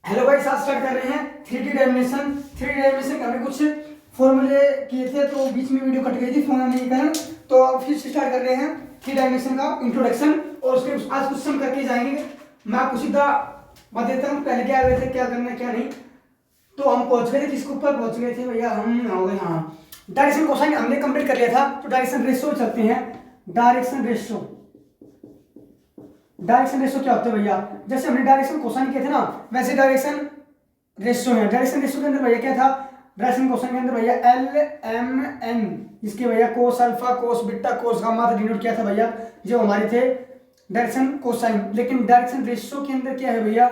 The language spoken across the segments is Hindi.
हेलो गाइस, आज स्टार्ट कर रहे हैं थ्री डायमेंशन का हमने कुछ फॉर्मूले किए थे तो बीच में वीडियो कट गई थी फोन आने के कारण। तो अब फिर से स्टार्ट कर रहे हैं थ्री डायमेंशन का इंट्रोडक्शन और उसके आज कुछ सम करके जाएंगे। मैं आपको सीधा बता देता हूँ पहले क्या गए थे, क्या करना है क्या नहीं। तो हम पहुंच गए थे, किसके ऊपर पहुंच गए थे भैया, हम हो गए हाँ डायरेक्शन कोसाइन हमने कंप्लीट कर लिया था। तो डायरेक्शन रेशियो चलते हैं। डायरेक्शन रेशियो क्या होता है भैया, जैसे हमने डायरेक्शन कोसाइन किए थे ना वैसे डायरेक्शन रेशियो है। डायरेक्शन रेशियो के अंदर भैया क्या था, डायरेक्शन कोसाइन के अंदर भैया एल एम एन, इसके भैया cos alpha cos beta cos gamma था डिनोट किया था भैया जो हमारे थे डायरेक्शन कोसाइन। लेकिन डायरेक्शन रेशियो के अंदर क्या है भैया,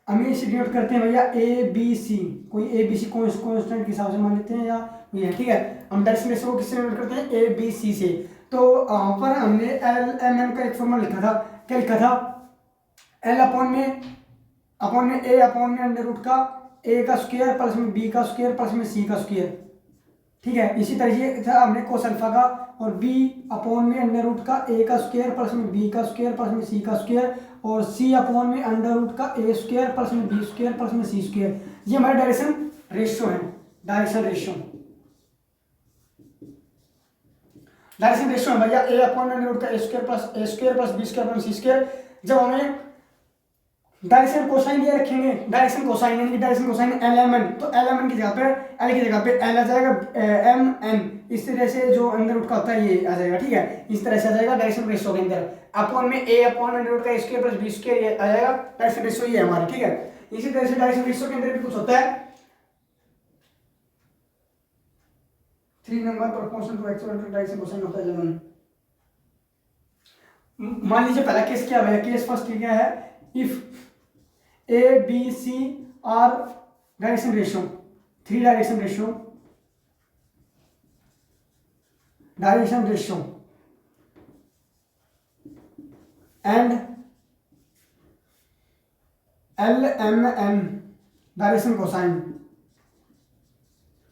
हम इसे डिनोट करते हैं भैया ए बी सी, कोई ए बी सी कॉन्स्टेंट के हिसाब से मान लेते हैं या ये ठीक है। हम डायरेक्शन रेशियो को किससे डिनोट करते हैं, ए बी सी से। तो यहाँ पर हमने एल एम एन का एक फॉर्मूला लिखा था, क्या लिखा था, एल अपॉन में ए अपॉन में अंडर रूट का ए का स्क्वायर प्लस में बी का स्क्वायर प्लस में सी का स्क्वायर, ठीक है। इसी तरह से हमने कोस अल्फा का और बी अपॉन में अंडर रूट का ए का स्क्वायर प्लस में बी का स्क्वायर प्लस में सी का स्क्वायर और सी अपॉन में अंडर रूट का ए स्क्वायर प्लस में बी स्क्वायर प्लस में सी स्क्वायर। ये हमारे डायरेक्शन रेशियो है। डायरेक्शन रेशियो है भैया ए अपॉन में अंडर रूट का A square plus B square plus C square. जब हमें डायरेक्शन कोसाइन ये रखेंगे, direction cosine L M N, तो एल एम एन की जगह पे एल आ जाएगा एम एन, इस तरह से जो अंदर रूट का होता है ये आ जाएगा, ठीक है। इस तरह से आ जाएगा डायरेक्शन रेशियो के अंदर अपॉन में ए अपॉन अंडर रूट का स्क्वायर प्लस बी स्क्वायर ये आ जाएगा डायरेक्शन रेशियो, ये हमारा ठीक है। इसी तरह से डायरेक्शन रेशियो के अंदर भी कुछ होता है 3 number proportional to X direction cosine होता है। जब मान लीजिए पहला केस क्या है, केस फर्स्ट क्या है, if A, B, C are direction ratio, three direction ratio and L, M, N direction cosine.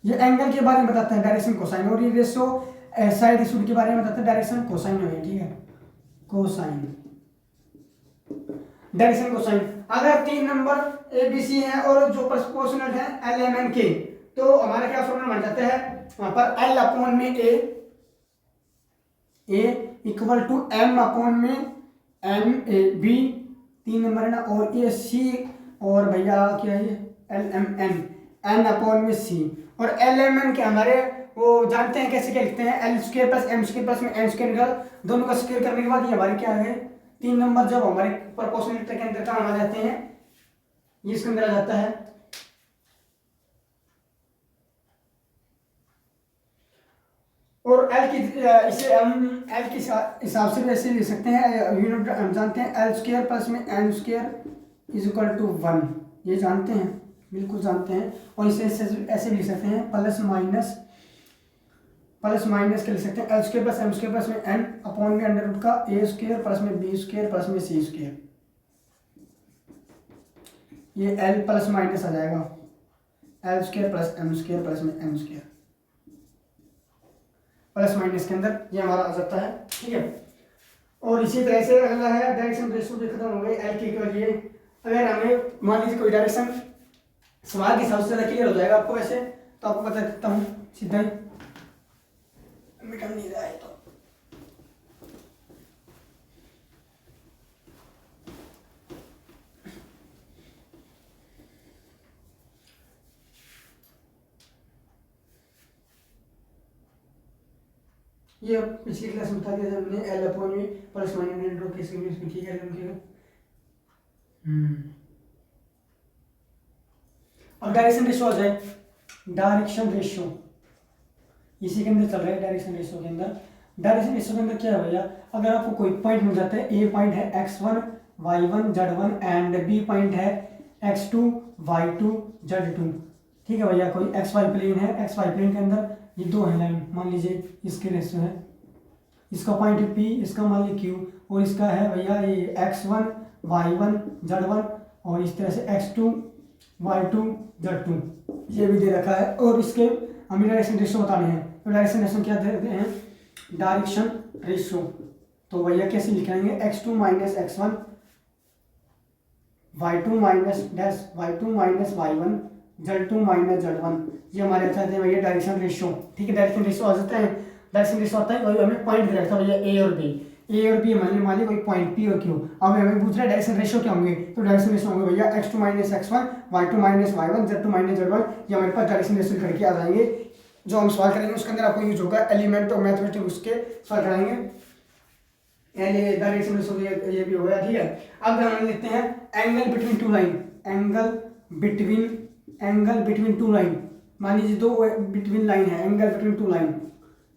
ये एंगल के बारे में बताते हैं डायरेक्शन कोसाइन, और ये रेशियो साइड रेशियो के बारे में बताते हैं डायरेक्शन कोसाइन है, ठीक है। कोसाइन डायरेक्शन कोसाइन अगर 3 नंबर ए बी सी है और जो प्रोपोर्शनल है एल एम एन के, तो हमारा क्या फॉर्मूला बन जाता है वहां पर एल अपॉन में A equal to M upon में एम ए बी 3 नंबर है ना, और ए सी और भैया क्या है L M N N upon में सी। और एल एम एन के हमारे वो जानते हैं कैसे क्या लिखते हैं, L square plus M square plus में एन स्क्वायर निकाल, दोनों का स्क्वायर करने के बाद ये हमारे क्या है 3 नंबर जब हमारे प्रोपोर्शनलिटी के अंदर काम आ जाते हैं ये इसके अंदर आ जाता है। और एल की इसे हम एल के हिसाब से भी ऐसे लिख सकते हैं, यूनिट हम जानते हैं एल स्क्वायर प्लस में N square is equal to 1, ये जानते हैं, बिल्कुल जानते हैं। और इसे ऐसे भी लिख सकते हैं प्लस माइनस के लिख सकते हैं L square plus M square plus में एन अपॉन में अंडर रूट का ए स्क्वायर प्लस में बी स्क्वायर प्लस में सी स्क्वायर। ये एल प्लस माइनस आ जाएगा L square plus M square plus में एम स्क्वायर, प्लस माइनस के अंदर ये हमारा आ जाता है, ठीक है। और इसी तरह से अगला है डायरेक्शन रेशियो भी खत्म हो गई एल के लिए। अगर हमें मान लीजिए कोई डायरेक्शन सवाल के हिसाब से ज़्यादा क्लियर हो जाएगा आपको वैसे, तो आपको बता देता हूँ सीधा ही, मिटा नहीं रहा है तो ये पिछली क्लास में बता दिया था हमने एल अपॉन में प्लस माइनस ड्रॉ कैसे इसमें, ठीक है। अब डायरेक्शन रेशियो आ जाए, डायरेक्शन रेशियो इसी के अंदर चल रहा है। डायरेक्शन रेशियो के अंदर क्या है भैया, अगर आपको कोई पॉइंट मिल जाता है, ए पॉइंट है x1 y1 z1 and B point है x2 y2 z2, ठीक है भैया। कोई xy प्लेन है, xy प्लेन के अंदर ये दो है लाइन, मान लीजिए इसके रेशियो है, इसका पॉइंट है P, इसका मान लीजिए Q, और इसका है भैया ये x1 y1 z1 और इस तरह से x2 y2 z2 ये भी दे रखा है। और इसके हमें डायरेक्शन रेशियो बताने हैं, तो डायरेक्शन रेशियो क्या देते हैं, डायरेक्शन रेशियो तो भैया कैसे लिखाएंगे x2 minus x1 y2 minus dash y2 minus y1 z2 minus z1, ये हमारे आ जाते हैं भैया डायरेक्शन रेशियो। ठीक है, डायरेक्शन रेशियो आ जाता है, डायरेक्शन रेशियो आता है वही हमें पॉइंट दिया था भैया ए और बी, ए और बी मान ली कोई पॉइंट पी और क्यू। अब हमें पूछ रहा है डायरेक्शन रेशियो क्या होंगे, तो डायरेक्शन रेशियो होंगे भैया x2 minus x1 y2 minus y1 z2 minus z1, ये हमारे पास डायरेक्शन रेशियो करके आ जाएंगे। जो हम सवाल करेंगे उसके अंदर आपको यूज होगा एलिमेंट और मैथमेटिक्स, उसके सवाल कराएंगे डायरेक्शन रेशियो, ये भी हो गया। ठीक है, अब हम लिखते हैं angle between two line, angle between two line, मान लीजिए दो बिटवीन लाइन है, एंगल बिटवीन टू लाइन,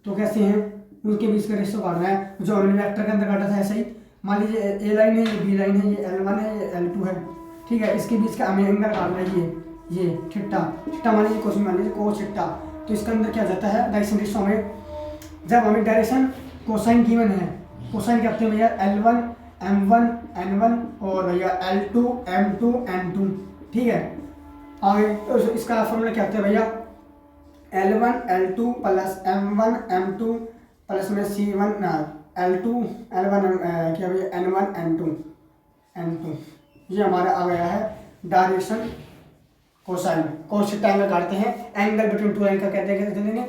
तो कैसे हैं उनके बीच का रेशियो काटना है, जो हमने वेक्टर के अंदर काटा था ऐसे ही। मान लीजिए ए लाइन है, ये बी लाइन है, ये L1 है, ये L2 है। ठीक है, इसके बीच का हमें एंगल काटना है, ये थीटा, मान लीजिए कोस, मान लीजिए कोस थीटा, तो इसके अंदर क्या जाता है डायरेक्शन रेशियो में, जब हमें डायरेक्शन कोसाइन गिवन है, कोसाइन क्या होते हैं भैया L1 M1 N1 और भैया L2 M2 N2। ठीक है, आगे तो इसका फॉर्मूला क्या होता है भैया L1 L2 plus M1 M2 plus में C1 L2 L1 क्या भैया N1 N2, ये हमारा आ गया है direction cosine. Cos theta angle काटते हैं, एंगल बिटवीन टू लाइन का कहते हैं, कैसे चलेंगे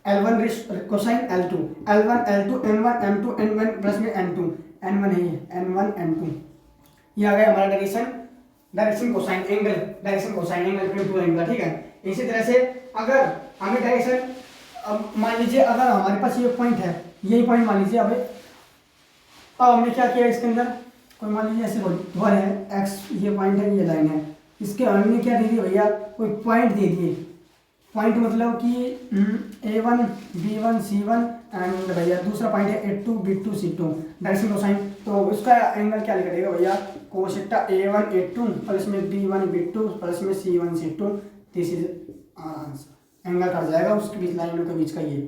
L1 cosine L2 N1 M2 N1 plus में N2 N1 है, ये N1 N2, ये आ गया हमारा direction cosine angle, direction cosine angle between two line का। ठीक है, इसी तरह से अगर हमें डायरेक्शन, अब मान लीजिए अगर हमारे पास ये पॉइंट है, यही पॉइंट मान लीजिए, अब हमने क्या किया इसके अंदर, कोई मान लीजिए ऐसे वन है x, ये पॉइंट है, ये लाइन है, इसके हमने क्या दे दिया भैया कोई पॉइंट दे दिए, पॉइंट मतलब कि A1 B1 C1 एंड भैया दूसरा पॉइंट है A2 B2 C2, direction cosine, तो उसका एंगल क्या निकलेगा भैया cos theta A1 A2 plus में B1 B2 प्लस में C1 C2, this is answer, angle cut जाएगा उसके बीच लाइनों के बीच का ये।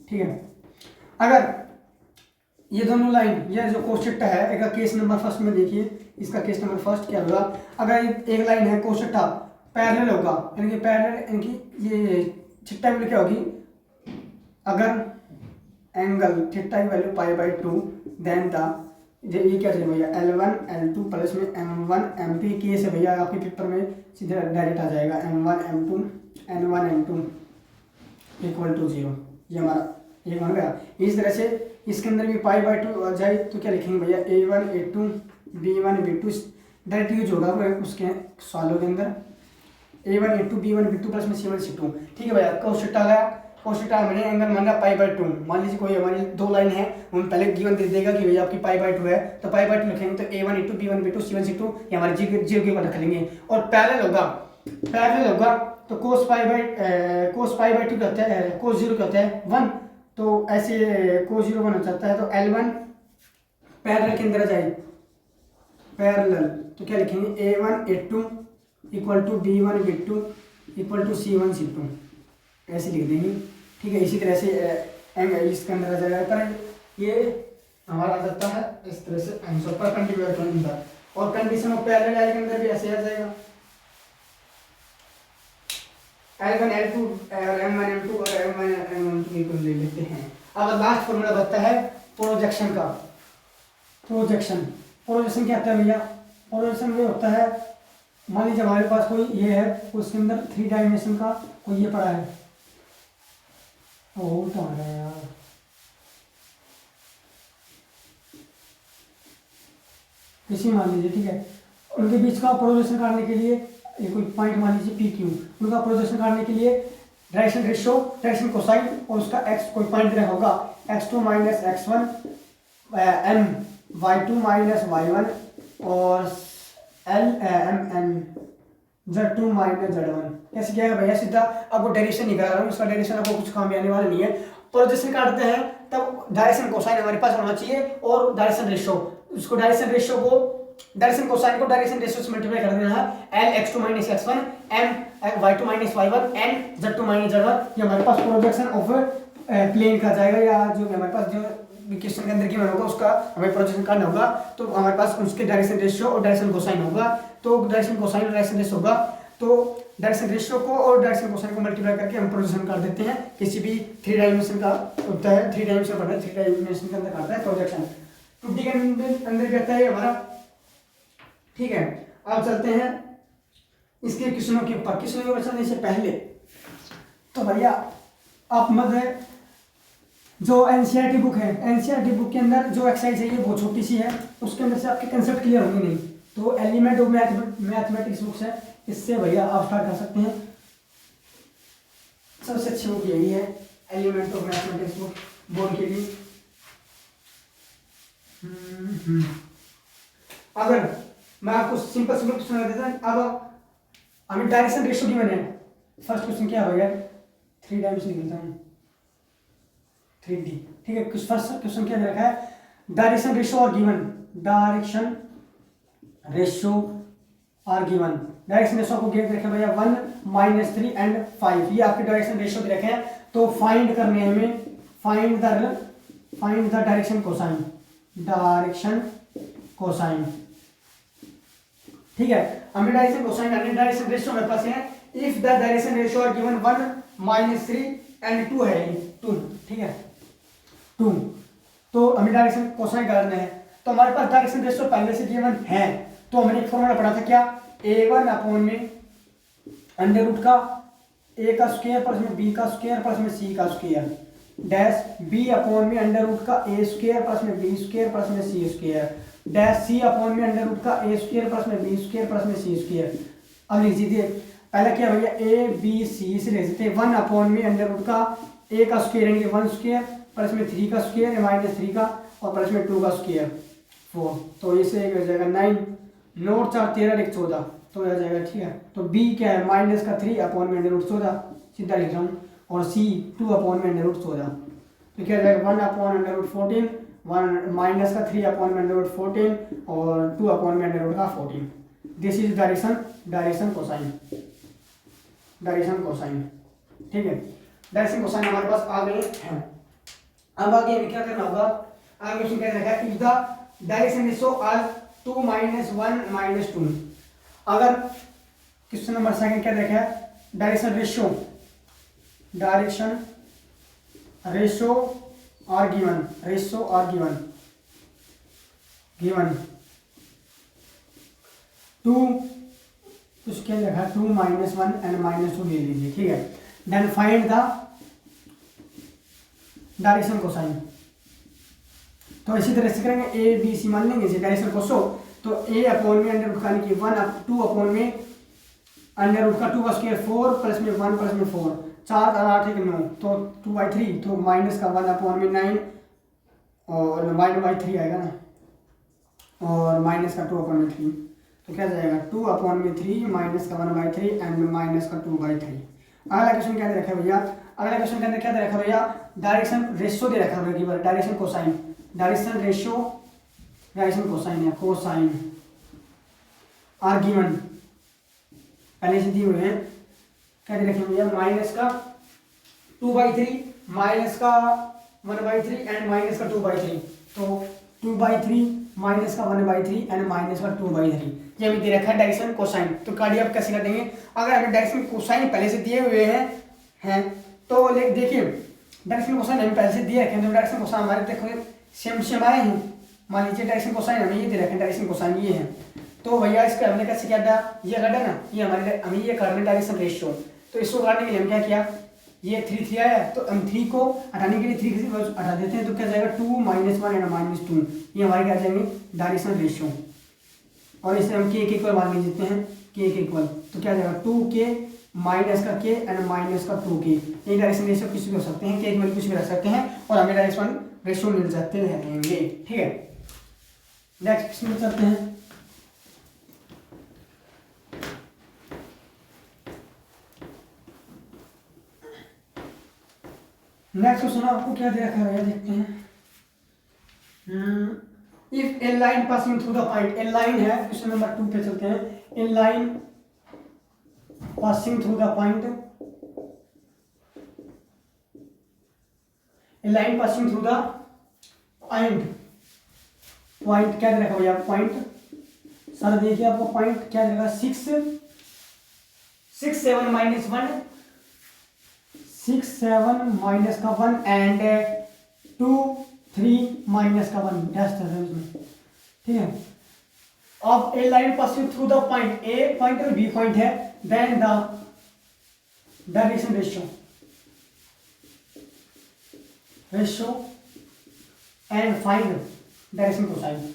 ठीक है, अगर ये दोनों लाइन, ये जो कोस थीटा है, एक केस नंबर फर्स्ट में देखिए, इसका केस नंबर फर्स्ट क्या होगा, अगर एक लाइन है कोस थीटा पैरेलल होगा, यानी कि पैरेलल, यानी कि ये थीटा वैल्यू क्या होगी, अगर एंगल थीटा की वैल्यू π/2 देन द, ये क्या चलेगा भैया L1 L2 प्लस में M1 M2, केस है भैया आपके पेपर में सीधे डायरेक्ट आ जाएगा M1 M2 N1 N2 equal to 0, ये हमारा ये बन गया। इस तरह से इसके अंदर भी π/2 आ जाए तो क्या लिखेंगे भैया A1 A2 B1 B2, direct use होगा उसके सवालों के अंदर A1 A2 B1 B2 plus में C1 C2। ठीक है भैया, कोस थीटा आया, कोस थीटा हमने एंगल माना π/2, मान लीजिए कोई हमारी दो लाइन है, हम पहले गिवन दे देगा कि भैया आपकी π/2 है, तो π/2 लिखेंगे, तो A1 A2 B1 B2 C1 C2 ये हमारे जीरो के ऊपर रख लेंगे, और पैरेलल होगा तो कोस π/2 क्या होता है, कोस 0 क्या होता है 1, तो ऐसे कोस 0 1 हो जाता है, तो L1 पैरेलल के अंदर आ जाए, पैरेलल तो क्या लिखेंगे A1 A2 equal to B1 B2 equal to C1 C2, ऐसे लिख देंगे। ठीक है, इसी तरह से इसके अंदर आ जाएगा, पर ये हमारा आ जाता है इस तरह से आंसर परपेंडिकुलर के अंदर, और कंडीशन ऑफ पैरेलल के अंदर भी ऐसे आ जाएगा L1 L2 और M1 M2 और M1 M2 को ले लेते हैं। अब लास्ट फॉर्मूला बनता है प्रोजेक्शन का, प्रोजेक्शन क्या होता है भैया, प्रोजेक्शन ये होता है, मान लीजिए हमारे पास कोई ये है, उसके अंदर 3 डायमेंशन का कोई ये पड़ा है, ओ तो है यार, इसी मान लीजिए। ठीक है, उनके बीच का प्रोजेक्शन काटने के लिए ये कोई पॉइंट मान लीजिए पी क्यू, उनका प्रोजेक्शन काटने के लिए डायरेक्शन रेशियो, डायरेक्शन कोसाइन और उसका x कोई पॉइंट देना होगा, x2 minus x1 m y2 minus y1 और L m z2 minus z1। कैसे क्या है भैया, सीधा आपको डायरेक्शन निकाल रहा हूँ, उसका डायरेक्शन आपको कुछ काम आने वाला नहीं है। प्रोजेक्शन काटते हैं तब डायरेक्शन कोसाइन हमारे पास होना चाहिए, और डायरेक्शन रेशियो, उसको डायरेक्शन रेशियो को, डायरेक्शन कोसाइन को डायरेक्शन रेशियो से मल्टीप्लाई कर देना है, L x2 minus x1 m y2 minus y1 n z2 minus z1, ये हमारे पास प्रोजेक्शन ऑफ प्लेन का जाएगा, या जो हमारे पास जो क्वेश्चन के अंदर गिवन होगा उसका हमें प्रोजेक्शन करना होगा, तो हमारे पास उसके डायरेक्शन रेशियो और डायरेक्शन कोसाइन होगा, तो डायरेक्शन कोसाइन और डायरेक्शन रेशियो होगा, तो डायरेक्शन रेशियो को और डायरेक्शन कोसाइन को मल्टीप्लाई करके हम प्रोजेक्शन कर देते हैं, किसी भी 3 डायमेंशन का होता है, 3 डायमेंशन पढ़ा है, 3 डायमेंशन के अंदर करता है प्रोजेक्शन, 2D के अंदर कहता है हमारा। ठीक है, अब चलते हैं इसके क्वेश्चनों के ऊपर। क्वेश्चनों के ऊपर चलने से पहले तो भैया आप मतलब जो एनसीईआरटी बुक है, एनसीईआरटी बुक के अंदर जो एक्सरसाइज है ये बहुत छोटी सी है, उसके अंदर से आपके कंसेप्ट क्लियर होंगे नहीं। तो एलिमेंट ऑफ मैथमेटिक्स बुक्स है, इससे भैया आप स्टार्ट कर सकते हैं। सबसे अच्छी बुक यही है, element of mathematics book board के लिए। अगर मैं आपको सिंपल सिंपल क्वेश्चन देता हूँ, अब हमें डायरेक्शन रेशियो गिवन है। फर्स्ट क्वेश्चन क्या भैया, 3 डायमेंशन निकलता हूँ 3D, ठीक है। फर्स्ट क्वेश्चन क्या दे रखा है, डायरेक्शन रेशियो और गिवन, डायरेक्शन रेशियो और गिवन। डायरेक्शन रेशियो को गिवन रखे भैया 1, -3 एंड 5, ये आपके डायरेक्शन रेशियो दे रखे हैं। तो फाइंड करने हैं हमें, find the direction cosine, direction cosine, ठीक है। हमें डायरेक्शन कोसाइन करने, डायरेक्शन रेशियो मेरे पास है, if the direction ratio are given 1, -3 and 2 है, 2, ठीक है 2। तो हमें डायरेक्शन कोसाइन करना है, तो हमारे पास डायरेक्शन रेशियो पहले से गिवन है। तो हमने एक फॉर्मूला पढ़ा था क्या, a1 अपॉन में अंडर रूट का a का स्क्वायर प्लस में b का स्क्वायर प्लस में c का स्क्वायर डैश b अपॉन में अंडर रूट का a स्क्वायर प्लस में b स्क्वायर प्लस में c square dash c upon में अंडर रूट का a स्क्वायर प्लस में b स्क्वायर प्लस में c स्क्वायर। अब लिख दीजिए पहले क्या भैया a b c से लिख देते हैं 1 अपॉन में अंडर रूट का a का स्क्वायर यानी 1 स्क्वायर प्लस में 3 का स्क्वायर -3 का और प्लस में 2 का स्क्वायर 4। तो इसे एक हो जाएगा 9, 9 4 13 1 14, तो आ जाएगा, ठीक है। तो b क्या है -3 अपॉन में अंडर रूट 14, सीधा लिख रहा हूँ, और c 2 अपॉन में अंडर रूट 14, तो क्या जाएगा 1 अपॉन अंडर रूट 14, -3 अपॉन में अंडर रूट 14 और 2 अपॉन में अंडर रूट का 14। This is direction cosine, direction cosine, ठीक है। डायरेक्शन कोसाइन हमारे पास आ गए हैं। अब आगे हमें क्या करना होगा, आगे क्वेश्चन क्या रखा है, if the direction ratio are 2 - 1 - 2। अगर क्वेश्चन नंबर सेकंड क्या देखा है, डायरेक्शन रेशियो और गिवन, रेशियो और गिवन 2, कुछ क्या लिखा है 2 - 1 एंड -2 ले लीजिए, ठीक है। Then find the direction cosine. तो इसी तरह से करेंगे, ए बी सी मान लेंगे इसे डायरेक्शन कोसो। तो a अपॉन में अंडर रूट का 1 2 अपॉन में अंडर रूट का 2 का स्क्वायर 4 प्लस में 1 प्लस में 4 4 8 1 9, तो 2/3, तो माइनस का 1 अपॉन में 9 और -3 आएगा ना, और माइनस का 2 अपॉन में 3, तो क्या जाएगा 2 अपॉन में 3 माइनस का 1/3 एंड माइनस का 2/3। अगला क्वेश्चन क्या दे रखा है भैया, अगला क्वेश्चन के अंदर क्या दे रखा है भैया, डायरेक्शन रेशियो दे रखा है, direction cosine, direction ratio, direction cosine है, कोसाइन आर गिवन पहले से दिए हुए हैं। क्या दे रखे भैया, माइनस का 2/3 माइनस का 1/3 एंड माइनस का 2/3, तो 2/3 माइनस का 1/3 एंड माइनस का 2/3, ये हमें दे रखा है डायरेक्शन कोसाइन। तो कार्डियो आप कैसे कर देंगे, अगर हमें डायरेक्शन कोसाइन पहले से दिए हुए हैं तो देखिए डायरेक्शन कोसाइन हमें पहले से दिए रखे हैं, तो डायरेक्शन कोसाइन हमारे देखो सेम आए हैं। मान लीजिए डायरेक्शन कोसाइन हमें ये दे रखे हैं, डायरेक्शन कोसाइन ये है, तो भैया इसका हमने कैसे किया था, ये काटा ना, ये हमारे हमें ये करना डायरेक्शन रेशियो। तो इसको काटने के लिए हम क्या किया, ये 3 आया, तो हम 3 को हटाने के लिए 3 से हटा देते हैं, तो क्या जाएगा 2 - 1 एंड -2, ये हमारे क्या जाएंगे डायरेक्शन रेशियो। और इसे हम के इक्वल मान लेते हैं, के इक्वल, तो क्या जाएगा 2k माइनस का k एंड माइनस का 2k। ये डायरेक्शन रेशियो कुछ भी हो सकते हैं, के इक्वल कुछ भी रख सकते हैं, और हमें डायरेक्शन रेशियो मिल जाते रहेंगे, ठीक है। नेक्स्ट क्वेश्चन में चलते हैं। नेक्स्ट क्वेश्चन आपको क्या दे रखा है, देखते हैं। If a line passing through the point, a line है, क्वेश्चन नंबर 2 पे चलते हैं। A line passing through the point, a line passing through the point क्या दे रखा भैया, पॉइंट सर देखिए आपको पॉइंट क्या देगा, 6 7 - 1 6 7 माइनस का 1 एंड 2 3 माइनस का 1 डैश था इसमें, ठीक है। Of a line passing through the point, A point और बी पॉइंट है, then the direction ratio and find direction cosine.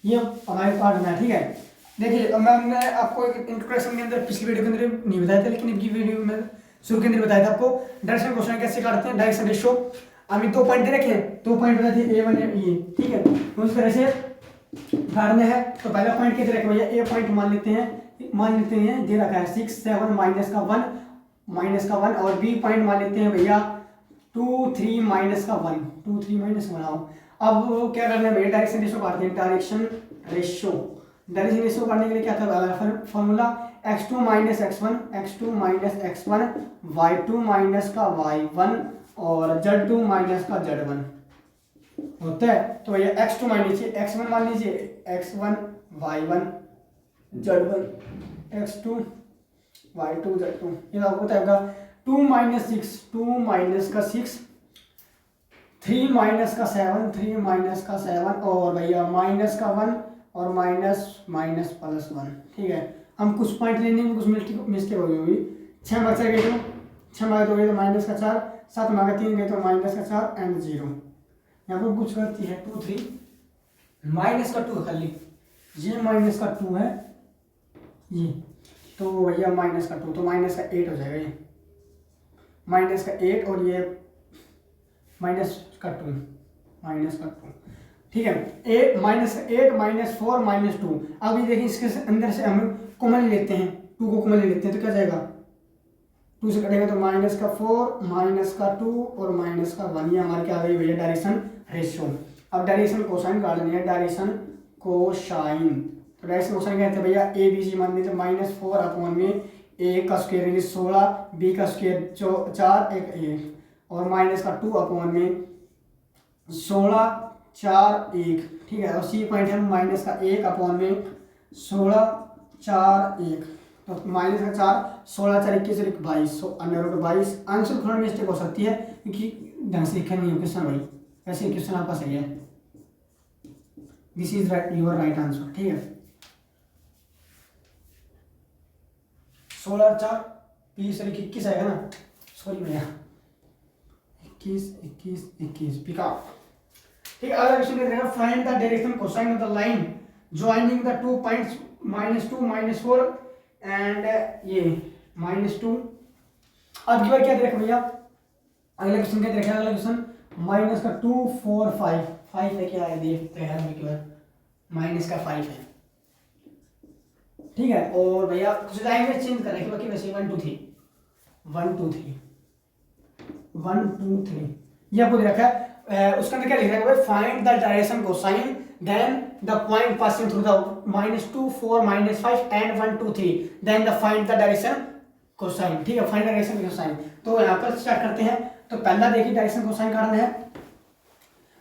ये हमारे पार्ट में है, ठीक है। देखिए अब मैंने आपको इंट्रोडक्शन के अंदर पिछली वीडियो के अंदर नहीं बताया था, लेकिन इनकी वीडियो में शुरू के अंदर बताया था आपको डायरेक्शन क्वेश्चन कैसे काटते हैं, डायरेक्शन रेशियो। अभी 2 पॉइंट दे रखे हैं, 2 पॉइंट बता दिए A1 ये, ठीक है। उस तरह से काटना है तो पहला पॉइंट कैसे रखें भैया, ए पॉइंट मान लेते हैं दे रखा है 6 7 माइनस का 1 और बी पॉइंट मान लेते हैं भैया 2 3 माइनस का 1 2 3 माइनस बनाओ। अब क्या करना है भैया, डायरेक्शन रेशियो काटते हैं। डायरेक्शन रेशियो करने के लिए क्या था वाला formula, x2 minus x1 y2 minus का y1 और z2 माइनस का z1 होता है। तो भैया x2 मान लीजिए, x1 मान लीजिए, x1 y1 z1, x2 y2 z2, ये आपको बताएगा। 2 माइनस 6 2 माइनस का 6, 3 माइनस का 7 और भैया माइनस का 1 और माइनस प्लस 1, ठीक है। हम कुछ पॉइंट लेने में कुछ मिस्टेक हो गई होगी। 6 मार्क्स गए तो 6 मार्क्स हो गए तो माइनस का 4, 7 मार्क्स 3 गए तो माइनस का 4 एंड 0। यहाँ पर कुछ गलती है, 2 3 माइनस का 2 खाली, ये माइनस का 2 है ये, तो भैया माइनस का 2 तो माइनस का 8 हो जाएगा, ये माइनस का 8 और ये माइनस का 2, ठीक है। 8 माइनस 8 माइनस 4 माइनस 2। अब ये देखिए इसके अंदर से हम कॉमन लेते हैं, 2 को कॉमन ले लेते हैं तो क्या जाएगा, 2 से कटेगा तो माइनस का 4 माइनस का 2 और माइनस का 1। ये हमारे क्या आ गई भैया डायरेक्शन रेशियो। अब डायरेक्शन कोसाइन काटनी है, डायरेक्शन कोसाइन। तो डायरेक्शन कोसाइन कहते हैं भैया ए बी सी मान लीजिए -4 अपॉन में ए का स्क्वायर यानी 16, बी का स्क्वायर 4 1 और माइनस का 2 अपॉन में 16 4 1, ठीक है। और सी पॉइंट है माइनस का 1 अपॉन में 16 4 1, तो माइनस का 4 16 4 21 और 22, सो अंडर 22। आंसर थोड़ा मिस्टेक हो सकती है क्योंकि ढंग से लिखा नहीं है क्वेश्चन भाई, वैसे क्वेश्चन आपका सही है, this is right your right answer, ठीक है। 16 4 20 और 21 आएगा ना, सॉरी भैया 21 पिका, ठीक है। अगला क्वेश्चन देखेगा, find the direction cosine of the line joining the 2 points -2 -4 and ये -2। अब की बार क्या दे रखा भैया, अगला क्वेश्चन क्या दे रखा है, अगला क्वेश्चन माइनस का 2 4 5 है, क्या है देखते हैं हम की बार, माइनस का 5 है, ठीक है। और भैया कुछ लाइन में चेंज कर रहे हैं बाकी वैसे 1 2 3 ये आपको दे रखा है। उसके अंदर क्या लिख रखा है, find the direction cosine then the point passing through the -2 4 -5 and 1 2 3 then the find the direction cosine, ठीक है। फाइंड डायरेक्शन कोसाइन, तो यहाँ पर स्टार्ट करते हैं। तो पहला देखिए डायरेक्शन कोसाइन काटना है।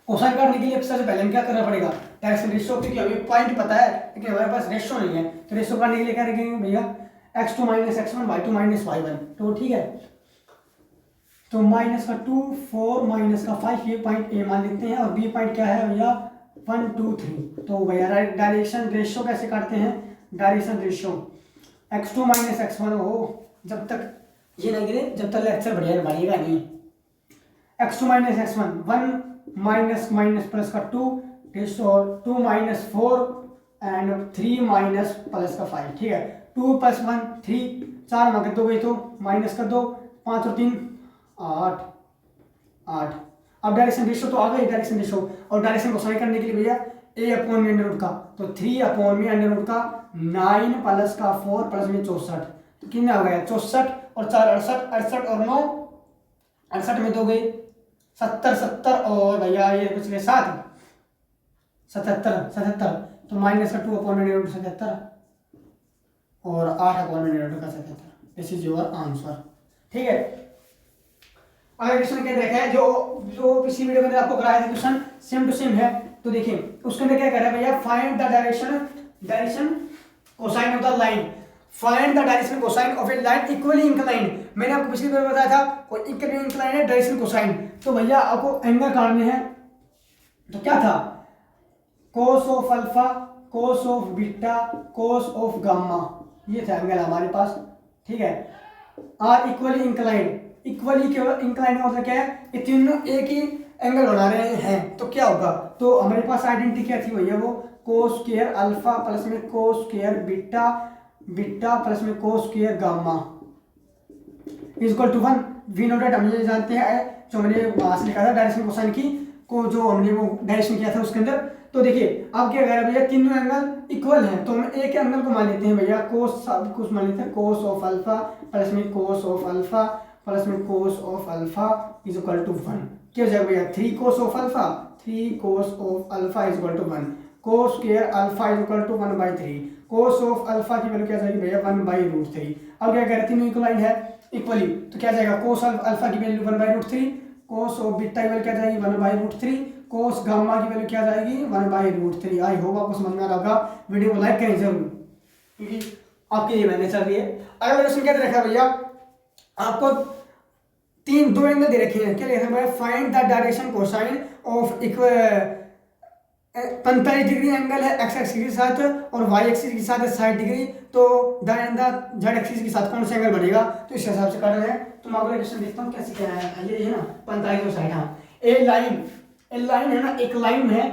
कोसाइन काटने के लिए सबसे पहले क्या करना पड़ेगा, डायरेक्शन रेशियो, क्योंकि हमें पॉइंट पता है लेकिन हमारे पास रेशियो नहीं है, तो रेशियो काटने के लिए क्या रखेंगे भैया, x2 minus x1 y2 minus y1, तो ठीक है। तो माइनस का 2 4 माइनस का 5 ये पॉइंट ए मान लेते हैं और बी पॉइंट क्या है भैया 1 2 3। तो भैया डायरेक्शन रेशियो कैसे काटते हैं, direction ratio x2 minus x1 हो, जब तक ये नहीं गिरे जब तक लेक्चर बढ़िएगा नहीं। x2 minus x1 1 minus minus plus का 2 और 2 माइनस 4 एंड 3 माइनस प्लस का 5, ठीक है। 2 + 1 3, 4 में कर दोगे तो माइनस कर दो, 5 और 3 8 8। अब डायरेक्शन रेशियो तो आ गई डायरेक्शन रेशियो, और डायरेक्शन कोसाइन करने के लिए भैया a अपॉन में अंडर रूट का, तो 3 अपॉन में अंडर रूट का 9 प्लस का 4 प्लस में 64, तो कितना हो गया 64 और 4 68 68 और 9 68 में दोगे 70 70 और भैया ये कुछ 7 77, तो माइनस का 2 अपॉन में अंडर रूट 77 और 8 अपॉन में अंडर रूट का 77, दिस इज योर आंसर, ठीक है। अगर क्वेश्चन क्या देखा है, जो पिछली वीडियो में आपको कराया था क्वेश्चन सेम टू सेम है, तो देखिए उसके अंदर क्या कर रहा है भैया, find the direction cosine of the line, find the direction cosine of a line equally inclined. मैंने आपको पिछली वीडियो में बताया था कोई इक्वली इंक्लाइंड है डायरेक्शन कोसाइन, तो भैया आपको एंगल काटने हैं, तो क्या था cos of alpha, cos of beta, cos of gamma, ये था एंगल हमारे पास, ठीक है। Are equally inclined, equally inclined का मतलब क्या है, ये तीनों एक ही एंगल बना रहे हैं, तो क्या होगा, तो हमारे पास आइडेंटिटी क्या थी भैया, वो कोस स्क्वायर अल्फा प्लस में cos square beta, beta plus में cos square gamma equal to 1। We know that हम ये जानते हैं, जो हमने वहां से लिखा था डायरेक्शन कोसाइन की को, जो हमने वो डायरेक्शन किया था उसके अंदर। तो देखिए अब क्या कह रहा है भैया, तीनों एंगल इक्वल हैं, तो हम एक एंगल को मान लेते हैं भैया कोस, सब कुछ मान लेते हैं कोस ऑफ अल्फा प्लस में कोस ऑफ अल्फा प्लस में cos of alpha is equal to 1। क्या हो जाएगा भैया, 3 cos of alpha, 3 cos of alpha is equal to 1, cos square alpha is equal to 1/3, cos of alpha की वैल्यू क्या जाएगी भैया 1/√3। अब क्या कह रहे हैं, तीनों इक्वलाइन है इक्वली, तो क्या जाएगा कोस अल्फा की वैल्यू 1/√3, कोस ऑफ बीटा की वैल्यू क्या जाएगी 1/√3, कोस गामा की वैल्यू क्या जाएगी 1/√3। आई होप आपको समझ में आ रहा होगा, वीडियो को लाइक करें जरूर क्योंकि आपके लिए मैंने चल रही है। अगला क्वेश्चन क्या दे रखा है भैया, आपको दो एंगल दे रखे हैं, क्या लिखा है, find the direction cosine of 45 degree angle है एक्स एक्सिस के साथ और वाई एक्सिस के साथ 60 डिग्री, तो जेड एक्सिस के साथ कौन सा एंगल बनेगा, तो इस हिसाब से कर रहे हैं। तो मैं अगला क्वेश्चन देखता हूँ कैसे क्या है, ये है ना 45 और 60। हाँ, ए लाइन है ना, एक लाइन है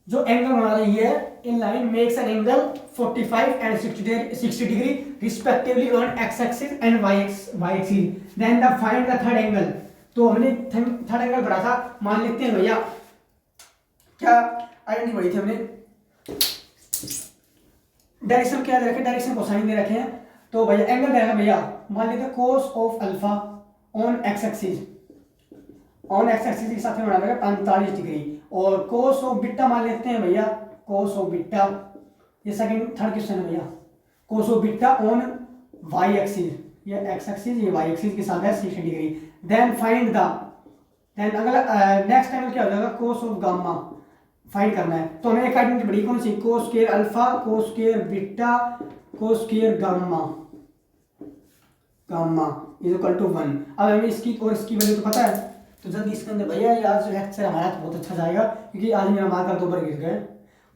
जो एंगल बना रही है, in line makes an angle 45 and 60 degree respectively on X axis and Y axis, then the find the third angle. तो हमने थर्ड एंगल पढ़ा था, मान लेते हैं भैया क्या आइडेंटिटी पढ़ी थी हमने, डायरेक्शन क्या दे रखे, डायरेक्शन कोसाइन दे रखे हैं, तो भैया एंगल दे रखा भैया, मान लेते हैं कोस of alpha on X axis, on X axis के साथ में बना रहेगा 45 डिग्री, और कोस ऑफ बीटा मान लेते हैं भैया, कोस ऑफ बीटा, ये सेकंड थर्ड क्वेश्चन है भैया, cos of beta on Y axis, ये एक्स एक्सिस ये वाई एक्सिस के साथ है 60 degree, then find the, then अगला नेक्स्ट एंगल क्या हो जाएगा, कोस ऑफ गामा फाइंड करना है। तो हमें एक आइडेंटिटी बड़ी कौन सी, cos square alpha, cos square beta, cos square gamma is equal to 1। अब हमें इसकी और इसकी वैल्यू तो पता है, तो जल्दी इसके अंदर भैया ये आज लेक्चर हमारा तो बहुत अच्छा जाएगा क्योंकि आज मेरा मार्कर 2 पर गिर गए।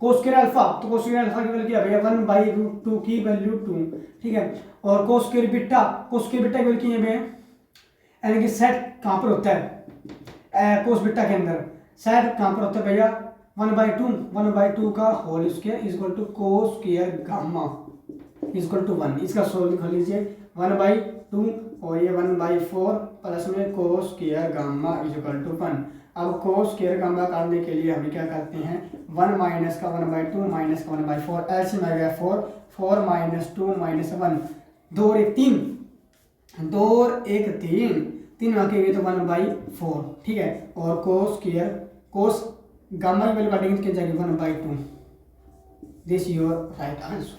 कोस स्क्वायर अल्फा, तो कोस स्क्वायर अल्फा की वैल्यू क्या भैया 1/√2 की वैल्यू 2, ठीक है। और कोस स्क्वायर बीटा की वैल्यू की है भैया, यानी कि सेट कहाँ पर होता है कोस बीटा के अंदर, सेट कहाँ पर होता है भैया 1/2 का whole square is equal to cos square gamma is equal to 1। इसका सोल्व कर लीजिए 1/2 और ये 1/4 प्लस में cos square gamma is equal to 1। अब कोस स्क्वायर गामा करने के लिए हम क्या करते हैं, 1 माइनस का 1/2 माइनस का 1/4, एलसीएम आ गया 4 माइनस 2 माइनस 1, 2 और 1 3, 2 और 1 3 रखेंगे तो 1/4, ठीक है। और कोस गामा की वैल्यू काटेंगे तो क्या जाएगी 1/2। दिस योर राइट आंसर,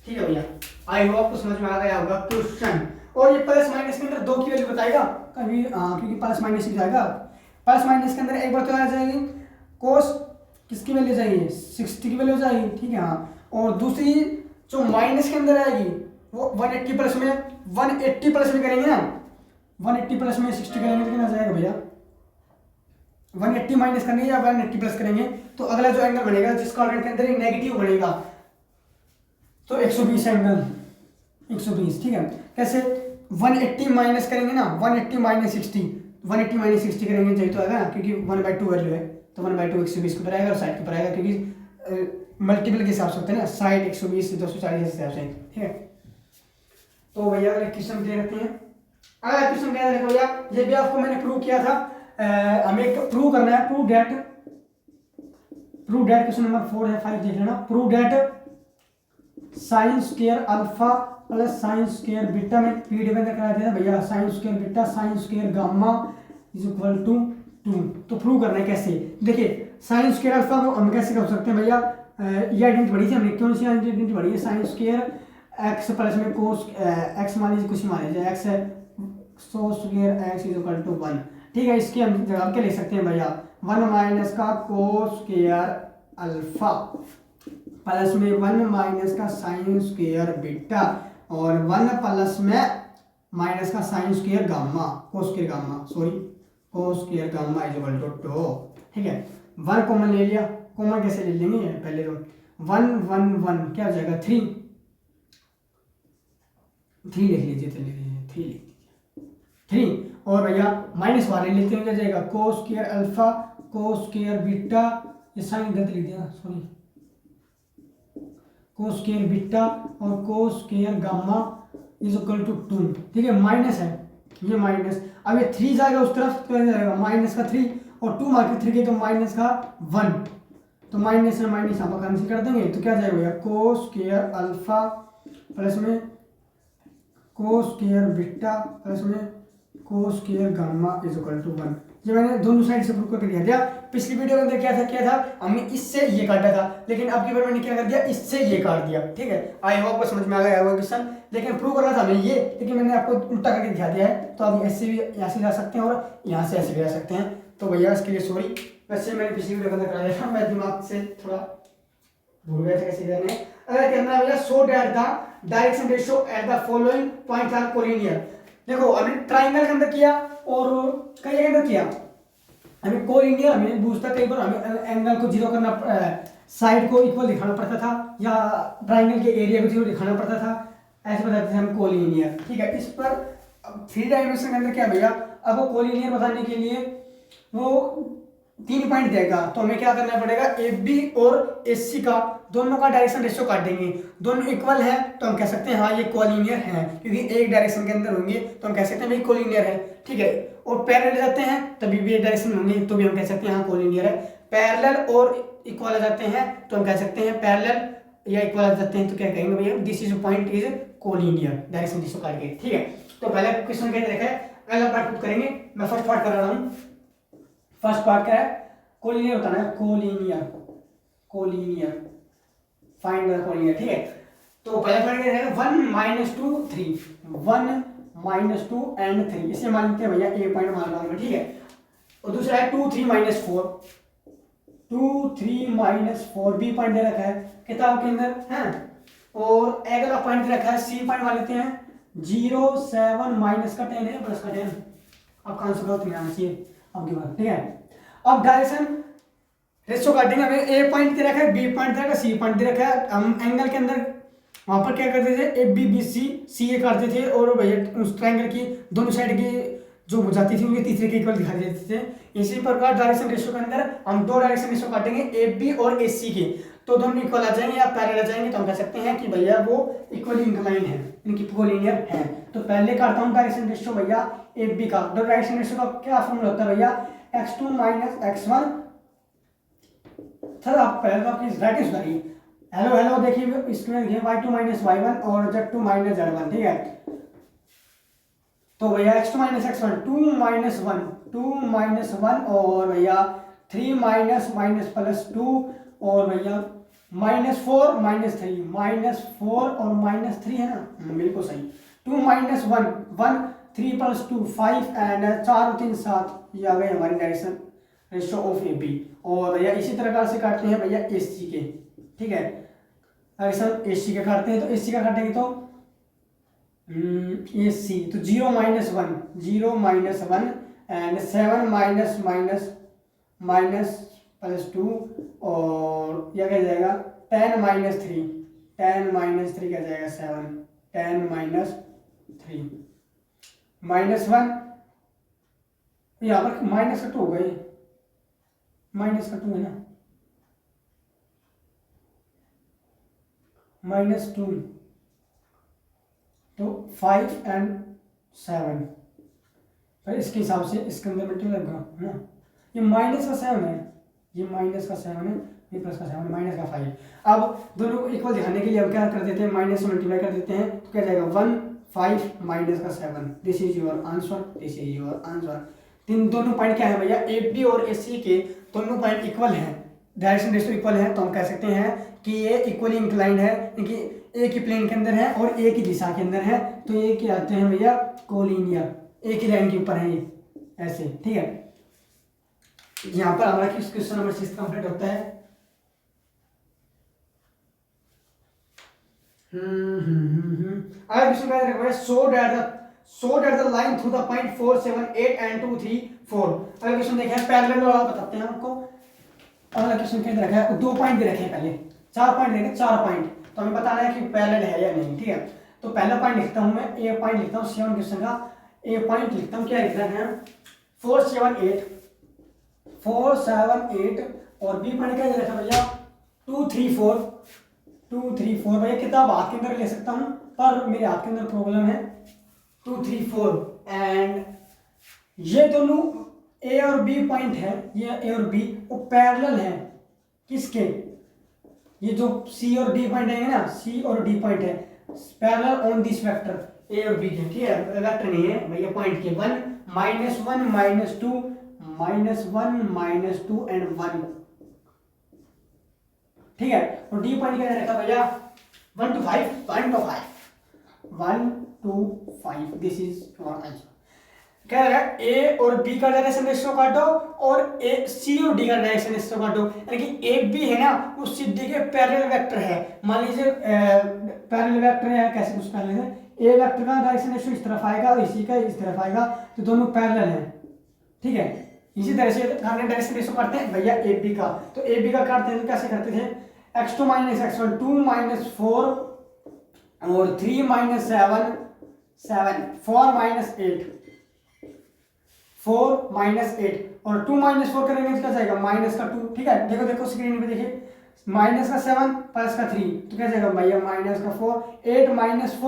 ठीक है भैया। आई होप आपको समझ में आ गया होगा क्वेश्चन। और ये प्लस माइनस के अंदर 2 की वैल्यू बताएगा कभी, क्योंकि प्लस माइनस ही जाएगा, प्लस माइनस के अंदर एक बार तो आ जाएगी कोस किसकी वैल्यू जाएगी 60 की वैल्यू जाएगी, ठीक है। हाँ, और दूसरी जो माइनस के अंदर आएगी वो 180 प्लस में, 180 प्लस में करेंगे ना, 180 प्लस में 60 करेंगे तो कितना जाएगा भैया, 180 माइनस करेंगे या 180 प्लस करेंगे तो अगला जो एंगल बनेगा जिसका ऑर्डिनेट के अंदर एक नेगेटिव बनेगा, तो 120 एंगल 120, ठीक है। कैसे 180 माइनस करेंगे ना, 180 माइनस 60, 180 माइनस 60 करेंगे चाहिए तो आएगा क्योंकि 1/2 वैल्यू है, तो 1/2 120 के ऊपर आएगा और साइड के ऊपर आएगा क्योंकि मल्टीपल के हिसाब से होता है ना, साइड 120 से 240 के हिसाब से, ठीक है। तो भैया अगले क्वेश्चन दे रखते हैं, अगला क्वेश्चन क्या है भैया, ये भी आपको मैंने प्रूव किया था, हमें एक प्रूव करना है, प्रूव दैट क्वेश्चन नंबर 4 है 5 देख लेना, prove that sine square alpha plus sine square beta में पीडीएफ में करा दिया भैया, sine square beta sine square gamma is equal to 2। तो प्रूव करना है कैसे, देखिए साइन स्क्वायर अल्फा को हम कैसे कर सकते हैं भैया, ये आइडेंटिटी पढ़ी थी हमने, कौन सी आइडेंटिटी पढ़ी है, साइन स्क्वायर एक्स प्लस में कोस एक्स मान लीजिए, कुछ मान लीजिए एक्स है, so square x is equal to 1, ठीक है। इसकी हम जवाब क्या लिख सकते हैं भैया, 1 माइनस का कोस स्क्वायर अल्फा प्लस में 1 माइनस का साइन स्क्वायर बीटा और 1 प्लस में माइनस का sine square gamma, cos square gamma is equal to 2, ठीक है। 1 कॉमन ले लिया, कॉमन कैसे ले लेंगे पहले तो 1 1 1 क्या हो जाएगा 3 लिख लीजिए, तो लिख लीजिए 3 लिख लीजिए 3। और भैया माइनस वाले लेते हैं, क्या जाएगा cos square alpha cos square beta, ये साइन गलत लिख दिया सॉरी, कोस स्क्वायर बीटा और cos square gamma is equal to 2। ठीक है माइनस है ये माइनस, अब ये 3 जाएगा उस तरफ तो जाएगा माइनस का 3 और 2 मार्क 3 के तो माइनस का 1, तो माइनस में माइनस यहाँ पर कैंसिल कर देंगे तो क्या जाएगा भैया कोस स्क्वायर अल्फा प्लस में कोस स्क्वायर बीटा प्लस में cos square gamma is equal to 1। ये मैंने दोनों साइड से प्रूव करके दिया था। पिछली वीडियो के अंदर क्या था हमने इससे ये काटा था, लेकिन अब की बार मैंने क्या कर दिया इससे ये काट दिया। ठीक है आई होप समझ में आ गया होगा क्वेश्चन, लेकिन प्रूव करना था हमें ये, लेकिन मैंने आपको उल्टा करके दिखा दिया है। तो आप ऐसे भी यहाँ से जा सकते हैं और यहाँ से ऐसे भी जा सकते हैं, तो भैया इसके लिए सॉरी। वैसे मैंने पिछली वीडियो के अंदर कराया था, मैं दिमाग से थोड़ा भूल गया था कैसे करने। अगर करना है भैया so that the direction ratio at the following points are collinear. देखो हमने ट्राइंगल के अंदर किया और कई के अंदर किया, हमें कोलिनियर हमें पूछता कई बार हमें एंगल को जीरो करना, साइड को इक्वल दिखाना पड़ता था या ट्राइंगल के एरिया को जीरो दिखाना पड़ता था, ऐसे बताते थे हम कोलिनियर। ठीक है इस पर 3 डायमेंशन के अंदर क्या भैया, अब वो कोलिनियर बताने के लिए वो 3 पॉइंट देगा, तो हमें क्या करना पड़ेगा ए बी और ए सी का दोनों का डायरेक्शन रेशियो काट देंगे, दोनों इक्वल है तो हम कह सकते हैं हाँ ये कोलिनियर है, क्योंकि एक डायरेक्शन के अंदर होंगे तो हम कह सकते हैं भाई कोलिनियर है। ठीक है और पैरेलल जाते हैं तभी भी एक डायरेक्शन होंगे तो भी हम कह सकते हैं हाँ कोलिनियर है। पैरेलल और इक्वल आ जाते हैं तो हम कह सकते हैं पैरेलल या इक्वल आ जाते हैं तो क्या कहेंगे भैया this is point is collinear, direction ratio काट के। ठीक है तो पहले क्वेश्चन क्या देखा है, पहला पार्ट खुद करेंगे, मैं फर्स्ट पार्ट कर रहा हूँ। फर्स्ट पार्ट क्या है कोलिनियर बताना है, कोलिनियर फाइंड द कोलिनियर। ठीक है तो पहले पार्ट क्या रहेगा 1 -2 3 1 -2 एंड 3, इसे मान लेते हैं भैया ए पॉइंट मान रहा हूं। ठीक है और दूसरा है 2 3 -4 2 3 -4 बी पॉइंट दे रखा है किताब के अंदर है, और अगला पॉइंट दे रखा है सी पॉइंट मान लेते हैं 0 7 माइनस का 10 है प्लस का 10, अब आंसर गलत नहीं आना चाहिए आपके पास। ठीक है अब डायरेक्शन रेशियो काटेंगे, हमें ए पॉइंट दे रखा है बी पॉइंट दे रखा है सी पॉइंट दे रखा है। हम एंगल के अंदर वहां पर क्या करते थे ए बी बी सी ए काटते थे और भैया उस ट्रायंगल की दोनों साइड की जो हो जाती थी उनके तीसरे के इक्वल दिखाई देते थे। इसी प्रकार डायरेक्शन रेशियो के अंदर हम 2 डायरेक्शन रेशियो काटेंगे ए बी और ए सी के, तो दोनों इक्वल आ जाएंगे या पैरेलल आ जाएंगे तो हम कह सकते हैं कि भैया वो इक्वली इंक्लाइन है, इनकी कोलिनियर है। तो पहले काटता हूँ डायरेक्शन रेशियो भैया ए बी का, तो डायरेक्शन रेशियो का क्या फॉर्मूला होता है भैया x2 - x1। सर आप पहले तो आपकी राइटिंग सुधारिए, हेलो देखिए इसमें देखिए y2 - y1 और z2 - z1। ठीक है तो भैया x2 - x1 2 - 1 और भैया 3 - +2 और भैया -4 - 3 -4 और -3 है ना बिल्कुल सही। 2 - 1 3 + 2 5 एंड 4 और 3 7, ये आ गए हमारी direction ratio of A B. और भैया इसी तरह से काटते हैं भैया ए सी के। ठीक है डायरेक्शन ए सी के काटते हैं, तो ए सी का काटेंगे तो ए सी तो 0 - 1 एंड 7 -+2 और यह क्या जाएगा 10 - 3 क्या जाएगा 7 10 - 3 -1 यहाँ पर माइनस का 2 हो गए, -2 है ना -2 तो 5 एंड 7, पर इसके हिसाब से इसके अंदर मल्टीप्लाई लगा है ना, ये -7 है, ये -7 है, ये +7 है, -5। अब दोनों को इक्वल दिखाने के लिए हम क्या कर देते हैं माइनस से मल्टीप्लाई कर देते हैं, तो क्या जाएगा 1 5 -7। This is your answer. दोनों पॉइंट क्या है भैया ए बी और ए सी के दोनों पॉइंट इक्वल हैं, डायरेक्शन रेशियो इक्वल है, तो हम कह सकते हैं कि ये इक्वली इंक्लाइंड है, क्योंकि एक ही प्लेन के अंदर है और एक ही दिशा के अंदर है, तो ये क्या आते हैं भैया कोलिनियर, एक ही लाइन के ऊपर है ये ऐसे। ठीक है यहाँ पर हमारा क्वेश्चन नंबर 6 कंप्लीट होता है। अगर क्वेश्चन क्या है so that the line through the point 4 7 8 and 2 3 4। अगर क्वेश्चन देखें पैरेलल वाला बताते हैं आपको, अगला क्वेश्चन के अंदर रखा है 2 पॉइंट भी रखे हैं, पहले 4 पॉइंट देखे, 4 पॉइंट तो हमें बताना है कि पैरेलल है या नहीं, ठीक है। तो पहला पॉइंट लिखता हूं मैं, ए पॉइंट लिखता हूं 7 क्वेश्चन का, ए पॉइंट लिखता हूं, क्या लिखना है 4 7 8 4 7 8 और बी पॉइंट क्या लिखा भैया 2 3 4 2 3 4। भैया किताब हाथ के अंदर ले सकता हूं पर मेरे हाथ के अंदर प्रॉब्लम है, 2 3 4 एंड ये दोनों ए और बी पॉइंट है, ये ए और बी वो पैरेलल है किसके, ये जो सी और डी पॉइंट है ना, सी और डी पॉइंट है parallel on this vector A और बी के, ठीक है, वेक्टर नहीं है भैया पॉइंट के। 1 -1 -2 -1 -2 एंड 1, ठीक है। और डी पॉइंट क्या रखा भैया 1 to 5 1 to 5 this is your answer. क्या है ए और बी का डायरेक्शन रेशियो काटो और ए सी और डी का डायरेक्शन रेशियो काटो, यानी कि ए बी है ना उस सी डी के पैरेलल वेक्टर है। मान लीजिए पैरेलल वेक्टर है, कैसे कुछ पैरेलल है, ए वेक्टर का डायरेक्शन रेशियो इस तरफ आएगा और इसी का इस तरफ आएगा, तो दोनों पैरेलल हैं, ठीक है। इसी तरह से डायरेक्शन रेशियो काटते हैं भैया ए बी का, तो ए बी का काटते हैं तो कैसे करते थे x2 - x1 2 - 4 और 3 - 7 7 4 - 8 4 - 8 और 2 - 4 करेंगे तो क्या जाएगा -2, ठीक है। देखो देखो स्क्रीन पे देखिए -7 + 3 तो क्या जाएगा भैया -4 8 - 4